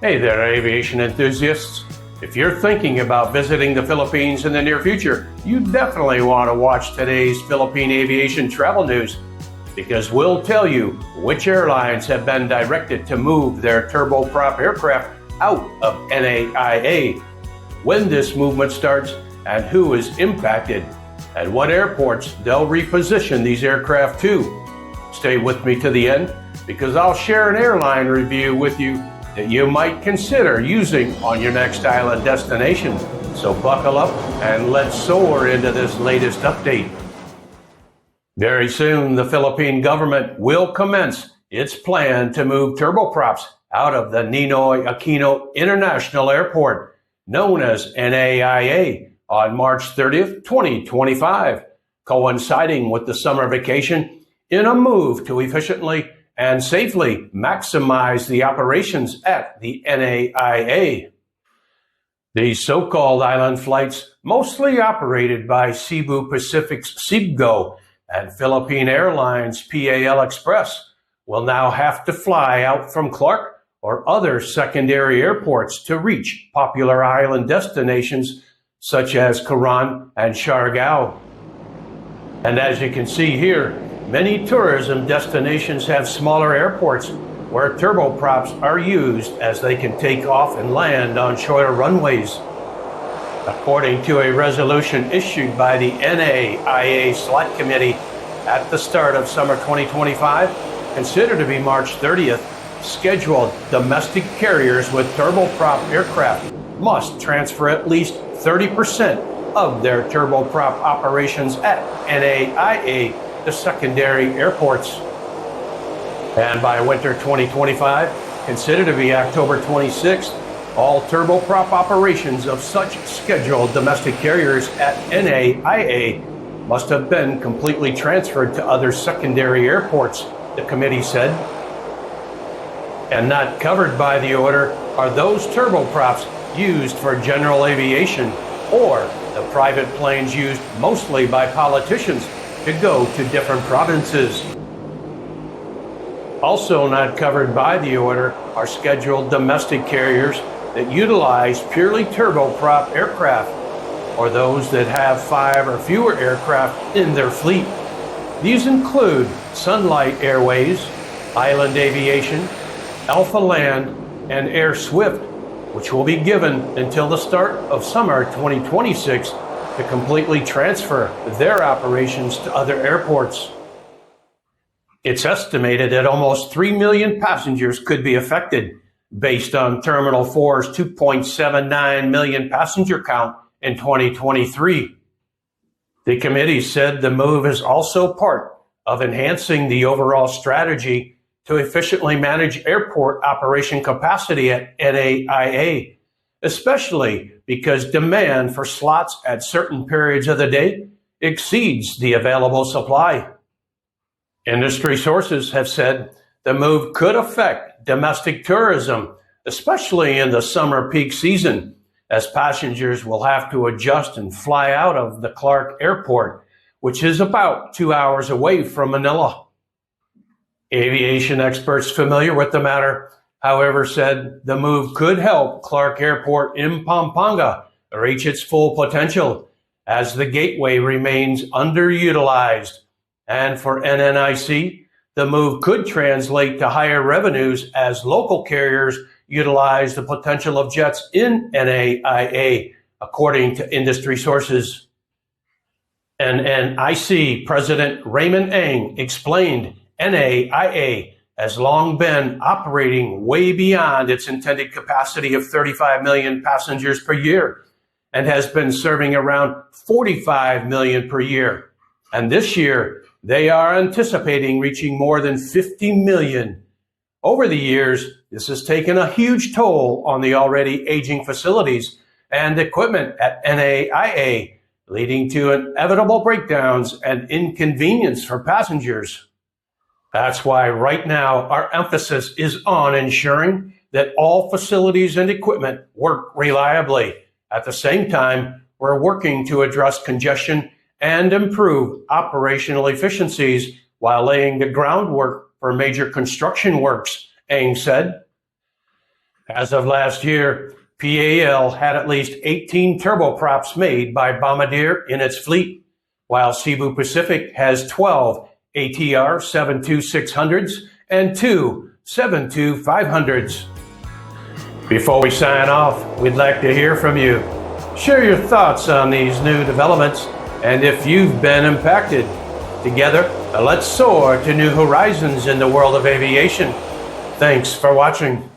Hey there, aviation enthusiasts. If you're thinking about visiting the Philippines in the near future, you definitely want to watch today's Philippine aviation travel news, because we'll tell you which airlines have been directed to move their turboprop aircraft out of NAIA, when this movement starts, and who is impacted, and what airports they'll reposition these aircraft to. Stay with me to the end, because I'll share an airline review with you that you might consider using on your next island destination. So buckle up and let's soar into this latest update. Very soon, the Philippine government will commence its plan to move turboprops out of the Ninoy Aquino International Airport, known as NAIA, on March 30th, 2025, coinciding with the summer vacation, in a move to efficiently and safely maximize the operations at the NAIA. These so-called island flights, mostly operated by Cebu Pacific's Cibgo and Philippine Airlines PAL Express, will now have to fly out from Clark or other secondary airports to reach popular island destinations such as Coron and Siargao. And as you can see here, many tourism destinations have smaller airports where turboprops are used, as they can take off and land on shorter runways. According to a resolution issued by the NAIA Select Committee at the start of summer 2025, considered to be March 30th, scheduled domestic carriers with turboprop aircraft must transfer at least 30% of their turboprop operations at NAIA to secondary airports. And by winter 2025, considered to be October 26th, all turboprop operations of such scheduled domestic carriers at NAIA must have been completely transferred to other secondary airports, the committee said. And not covered by the order are those turboprops used for general aviation or the private planes used mostly by politicians to go to different provinces. Also not covered by the order are scheduled domestic carriers that utilize purely turboprop aircraft, or those that have 5 or fewer aircraft in their fleet. These include Sunlight Airways, Island Aviation, Alpha Land, and Air Swift, which will be given until the start of summer 2026 to completely transfer their operations to other airports. It's estimated that almost 3 million passengers could be affected, based on Terminal 4's 2.79 million passenger count in 2023. The committee said the move is also part of enhancing the overall strategy to efficiently manage airport operation capacity at NAIA, especially because demand for slots at certain periods of the day exceeds the available supply. Industry sources have said the move could affect domestic tourism, especially in the summer peak season, as passengers will have to adjust and fly out of the Clark Airport, which is about 2 hours away from Manila. Aviation experts familiar with the matter, however, said the move could help Clark Airport in Pampanga reach its full potential, as the gateway remains underutilized. And for NNIC, the move could translate to higher revenues as local carriers utilize the potential of jets in NAIA, according to industry sources. NNIC President Raymond Ang explained NAIA has long been operating way beyond its intended capacity of 35 million passengers per year, and has been serving around 45 million per year. And this year, they are anticipating reaching more than 50 million. Over the years, this has taken a huge toll on the already aging facilities and equipment at NAIA, leading to inevitable breakdowns and inconvenience for passengers. That's why right now our emphasis is on ensuring that all facilities and equipment work reliably. At the same time, we're working to address congestion and improve operational efficiencies while laying the groundwork for major construction works, Ang said. As of last year, PAL had at least 18 turboprops made by Bombardier in its fleet, while Cebu Pacific has 12 ATR 72600s and 2 72500s. Before we sign off, we'd like to hear from you. Share your thoughts on these new developments and if you've been impacted. Together, let's soar to new horizons in the world of aviation. Thanks for watching.